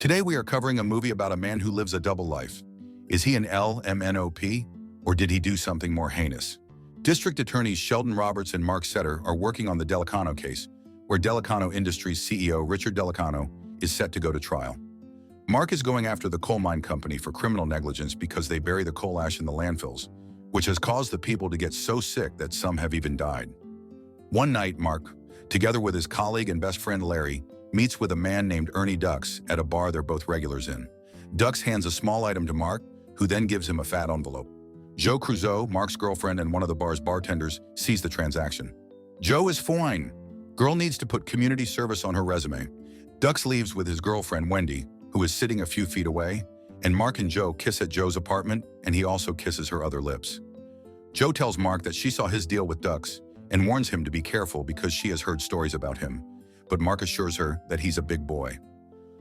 Today we are covering a movie about a man who lives a double life. Is he an LMNOP, or did he do something more heinous? District Attorneys Sheldon Roberts and Mark Setter are working on the Delicano case, where Delicano Industries CEO Richard Delicano is set to go to trial. Mark is going after the coal mine company for criminal negligence because they bury the coal ash in the landfills, which has caused the people to get so sick that some have even died. One night, Mark, together with his colleague and best friend Larry, meets with a man named Ernie Dux at a bar they're both regulars in. Dux hands a small item to Mark, who then gives him a fat envelope. Joe Crusoe, Mark's girlfriend and one of the bar's bartenders, sees the transaction. Joe is fine. Girl needs to put community service on her resume. Dux leaves with his girlfriend Wendy, who is sitting a few feet away, and Mark and Joe kiss at Joe's apartment, and he also kisses her other lips. Joe tells Mark that she saw his deal with Dux and warns him to be careful because she has heard stories about him, but Mark assures her that he's a big boy.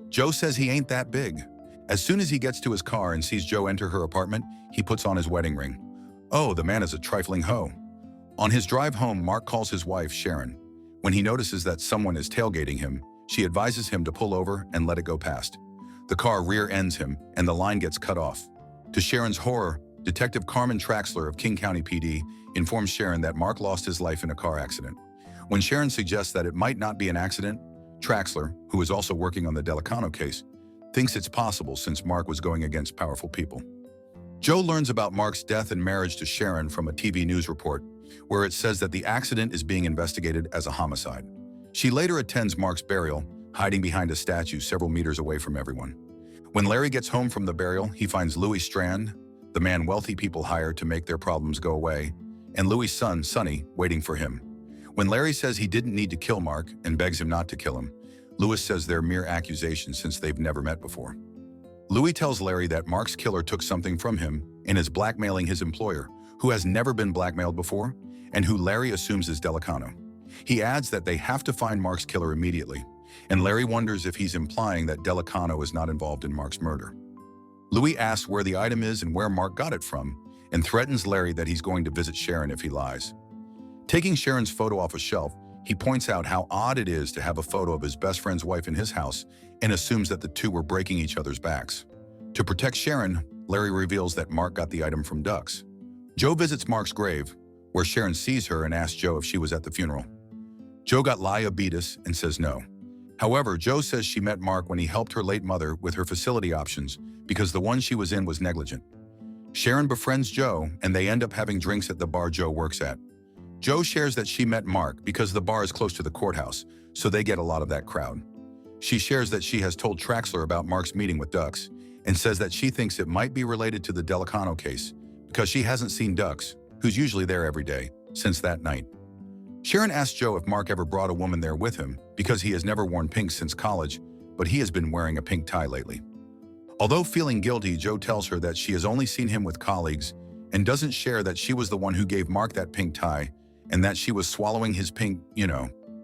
Joe says he ain't that big. As soon as he gets to his car and sees Joe enter her apartment, he puts on his wedding ring. Oh, the man is a trifling hoe. On his drive home, Mark calls his wife, Sharon. When he notices that someone is tailgating him, she advises him to pull over and let it go past. The car rear-ends him, and the line gets cut off. To Sharon's horror, Detective Carmen Traxler of King County PD informs Sharon that Mark lost his life in a car accident. When Sharon suggests that it might not be an accident, Traxler, who is also working on the Delicano case, thinks it's possible since Mark was going against powerful people. Joe learns about Mark's death and marriage to Sharon from a TV news report, where it says that the accident is being investigated as a homicide. She later attends Mark's burial, hiding behind a statue several meters away from everyone. When Larry gets home from the burial, he finds Louis Strand, the man wealthy people hire to make their problems go away, and Louis' son, Sonny, waiting for him. When Larry says he didn't need to kill Mark and begs him not to kill him, Louis says they're mere accusations since they've never met before. Louis tells Larry that Mark's killer took something from him and is blackmailing his employer, who has never been blackmailed before, and who Larry assumes is Delicano. He adds that they have to find Mark's killer immediately, and Larry wonders if he's implying that Delicano is not involved in Mark's murder. Louis asks where the item is and where Mark got it from, and threatens Larry that he's going to visit Sharon if he lies. Taking Sharon's photo off a shelf, he points out how odd it is to have a photo of his best friend's wife in his house and assumes that the two were breaking each other's backs. To protect Sharon, Larry reveals that Mark got the item from Dux. Joe visits Mark's grave, where Sharon sees her and asks Joe if she was at the funeral. Joe got diabetes and says no. However, Joe says she met Mark when he helped her late mother with her facility options because the one she was in was negligent. Sharon befriends Joe, and they end up having drinks at the bar Joe works at. Joe shares that she met Mark because the bar is close to the courthouse, so they get a lot of that crowd. She shares that she has told Traxler about Mark's meeting with Dux and says that she thinks it might be related to the Delicano case because she hasn't seen Dux, who's usually there every day, since that night. Sharon asks Joe if Mark ever brought a woman there with him because he has never worn pink since college, but he has been wearing a pink tie lately. Although feeling guilty, Joe tells her that she has only seen him with colleagues and doesn't share that she was the one who gave Mark that pink tie and that she was swallowing his pink,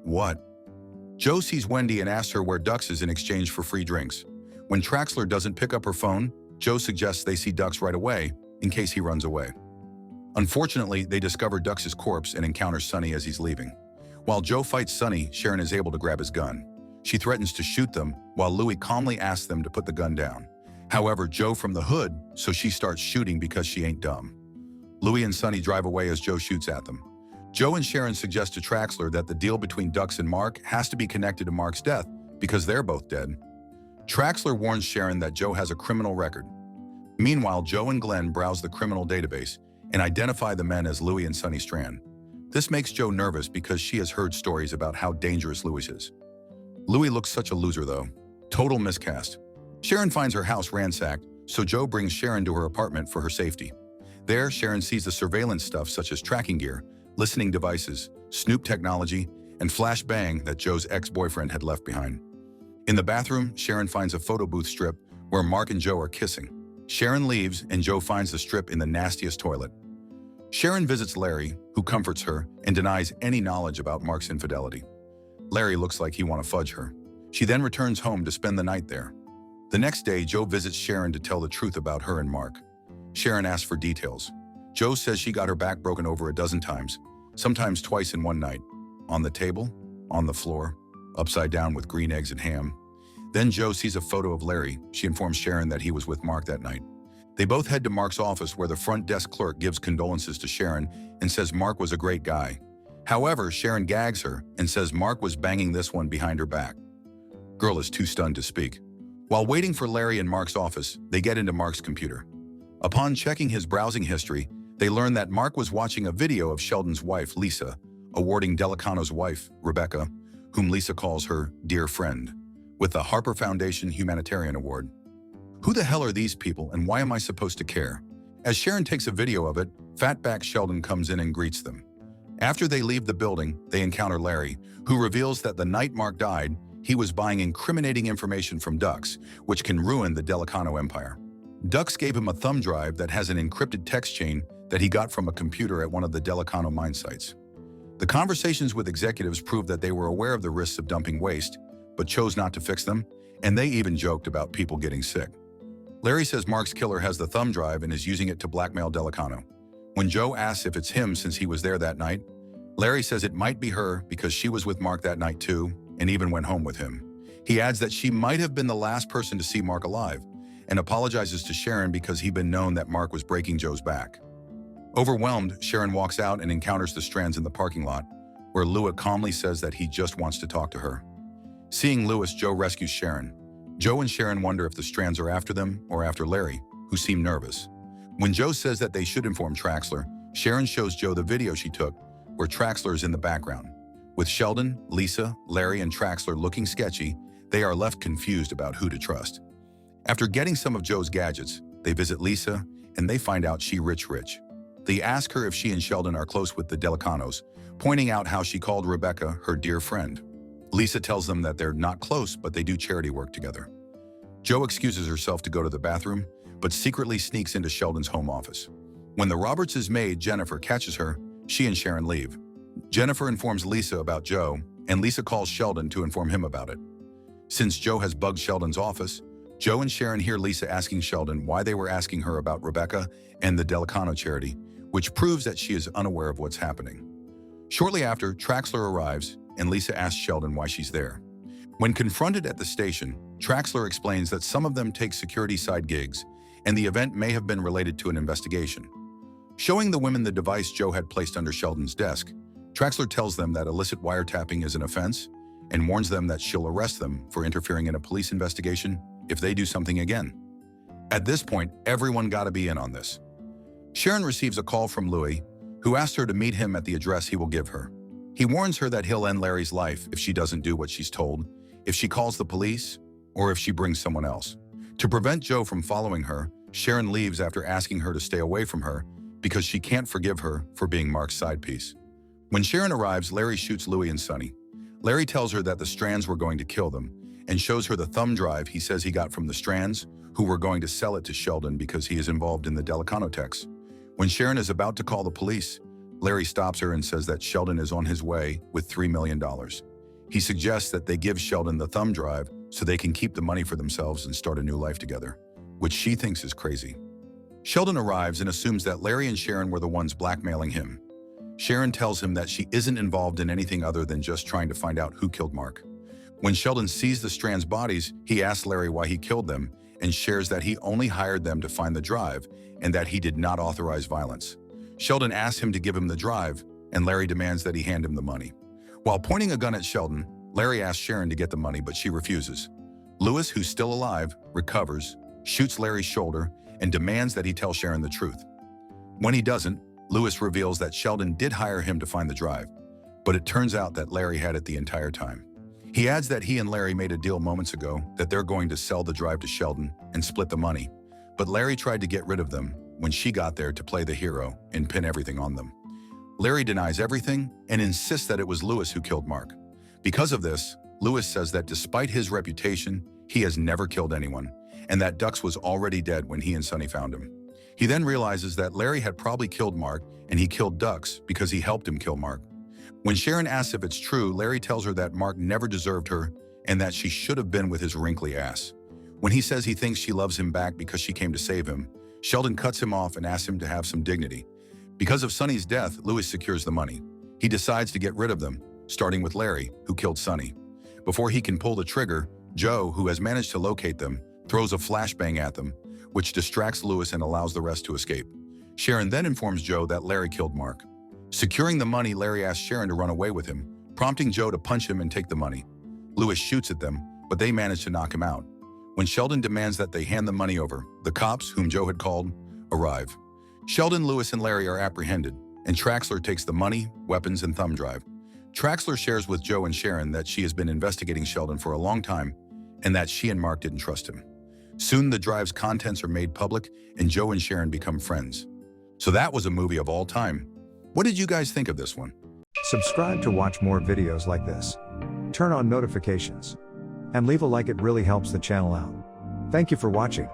what. Joe sees Wendy and asks her where Dux is in exchange for free drinks. When Traxler doesn't pick up her phone, Joe suggests they see Dux right away in case he runs away. Unfortunately, they discover Dux's corpse and encounter Sonny as he's leaving. While Joe fights Sonny, Sharon is able to grab his gun. She threatens to shoot them, while Louis calmly asks them to put the gun down. However, Joe from the hood, so she starts shooting because she ain't dumb. Louis and Sonny drive away as Joe shoots at them. Joe and Sharon suggest to Traxler that the deal between Dux and Mark has to be connected to Mark's death because they're both dead. Traxler warns Sharon that Joe has a criminal record. Meanwhile, Joe and Glenn browse the criminal database and identify the men as Louis and Sonny Strand. This makes Joe nervous because she has heard stories about how dangerous Louis is. Louis looks such a loser though. Total miscast. Sharon finds her house ransacked, so Joe brings Sharon to her apartment for her safety. There, Sharon sees the surveillance stuff such as tracking gear, listening devices, snoop technology, and flashbang that Joe's ex-boyfriend had left behind. In the bathroom, Sharon finds a photo booth strip where Mark and Joe are kissing. Sharon leaves and Joe finds the strip in the nastiest toilet. Sharon visits Larry, who comforts her and denies any knowledge about Mark's infidelity. Larry looks like he wants to fudge her. She then returns home to spend the night there. The next day, Joe visits Sharon to tell the truth about her and Mark. Sharon asks for details. Joe says she got her back broken over a dozen times, sometimes twice in one night. On the table, on the floor, upside down with green eggs and ham. Then Joe sees a photo of Larry. She informs Sharon that he was with Mark that night. They both head to Mark's office where the front desk clerk gives condolences to Sharon and says Mark was a great guy. However, Sharon gags her and says Mark was banging this one behind her back. Girl is too stunned to speak. While waiting for Larry in Mark's office, they get into Mark's computer. Upon checking his browsing history, they learn that Mark was watching a video of Sheldon's wife, Lisa, awarding Delicano's wife, Rebecca, whom Lisa calls her dear friend, with the Harper Foundation Humanitarian Award. Who the hell are these people and why am I supposed to care? As Sharon takes a video of it, fatback Sheldon comes in and greets them. After they leave the building, they encounter Larry, who reveals that the night Mark died, he was buying incriminating information from Dux, which can ruin the Delicano empire. Dux gave him a thumb drive that has an encrypted text chain that he got from a computer at one of the Delicano mine sites. The conversations with executives proved that they were aware of the risks of dumping waste, but chose not to fix them, and they even joked about people getting sick. Larry says Mark's killer has the thumb drive and is using it to blackmail Delicano. When Joe asks if it's him since he was there that night, Larry says it might be her because she was with Mark that night too, and even went home with him. He adds that she might have been the last person to see Mark alive, and apologizes to Sharon because he'd been known that Mark was breaking Joe's back. Overwhelmed, Sharon walks out and encounters the Strands in the parking lot, where Louis calmly says that he just wants to talk to her. Seeing Louis, Joe rescues Sharon. Joe and Sharon wonder if the Strands are after them or after Larry, who seem nervous. When Joe says that they should inform Traxler, Sharon shows Joe the video she took, where Traxler is in the background. With Sheldon, Lisa, Larry, and Traxler looking sketchy, they are left confused about who to trust. After getting some of Joe's gadgets, they visit Lisa, and they find out she rich. They ask her if she and Sheldon are close with the Delicanos, pointing out how she called Rebecca her dear friend. Lisa tells them that they're not close, but they do charity work together. Joe excuses herself to go to the bathroom, but secretly sneaks into Sheldon's home office. When the Roberts' maid, Jennifer, catches her, she and Sharon leave. Jennifer informs Lisa about Joe, and Lisa calls Sheldon to inform him about it. Since Joe has bugged Sheldon's office, Joe and Sharon hear Lisa asking Sheldon why they were asking her about Rebecca and the Delicano charity, which proves that she is unaware of what's happening. Shortly after, Traxler arrives, and Lisa asks Sheldon why she's there. When confronted at the station, Traxler explains that some of them take security side gigs, and the event may have been related to an investigation. Showing the women the device Joe had placed under Sheldon's desk, Traxler tells them that illicit wiretapping is an offense and warns them that she'll arrest them for interfering in a police investigation if they do something again. At this point, everyone got to be in on this. Sharon receives a call from Louis, who asks her to meet him at the address he will give her. He warns her that he'll end Larry's life if she doesn't do what she's told, if she calls the police, or if she brings someone else. To prevent Joe from following her, Sharon leaves after asking her to stay away from her because she can't forgive her for being Mark's side piece. When Sharon arrives, Larry shoots Louis and Sonny. Larry tells her that the Strands were going to kill them and shows her the thumb drive he says he got from the Strands, who were going to sell it to Sheldon because he is involved in the Delicano techs. When Sharon is about to call the police, Larry stops her and says that Sheldon is on his way with $3 million. He suggests that they give Sheldon the thumb drive so they can keep the money for themselves and start a new life together, which she thinks is crazy. Sheldon arrives and assumes that Larry and Sharon were the ones blackmailing him. Sharon tells him that she isn't involved in anything other than just trying to find out who killed Mark. When Sheldon sees the Strands' bodies, he asks Larry why he killed them and shares that he only hired them to find the drive and that he did not authorize violence. Sheldon asks him to give him the drive, and Larry demands that he hand him the money. While pointing a gun at Sheldon, Larry asks Sharon to get the money, but she refuses. Louis, who's still alive, recovers, shoots Larry's shoulder, and demands that he tell Sharon the truth. When he doesn't, Louis reveals that Sheldon did hire him to find the drive, but it turns out that Larry had it the entire time. He adds that he and Larry made a deal moments ago that they're going to sell the drive to Sheldon and split the money, but Larry tried to get rid of them when she got there to play the hero and pin everything on them. Larry denies everything and insists that it was Louis who killed Mark. Because of this, Louis says that despite his reputation, he has never killed anyone, and that Dux was already dead when he and Sonny found him. He then realizes that Larry had probably killed Mark, and he killed Dux because he helped him kill Mark. When Sharon asks if it's true, Larry tells her that Mark never deserved her and that she should have been with his wrinkly ass. When he says he thinks she loves him back because she came to save him, Sheldon cuts him off and asks him to have some dignity. Because of Sonny's death, Louis secures the money. He decides to get rid of them, starting with Larry, who killed Sonny. Before he can pull the trigger, Joe, who has managed to locate them, throws a flashbang at them, which distracts Lewis and allows the rest to escape. Sharon then informs Joe that Larry killed Mark. Securing the money, Larry asks Sharon to run away with him, prompting Joe to punch him and take the money. Lewis shoots at them, but they manage to knock him out. When Sheldon demands that they hand the money over, the cops, whom Joe had called, arrive. Sheldon, Lewis, and Larry are apprehended, and Traxler takes the money, weapons, and thumb drive. Traxler shares with Joe and Sharon that she has been investigating Sheldon for a long time and that she and Mark didn't trust him. Soon the drive's contents are made public and Joe and Sharon become friends. So that was a movie of all time. What did you guys think of this one? Subscribe to watch more videos like this. Turn on notifications. And leave a like, it really helps the channel out. Thank you for watching.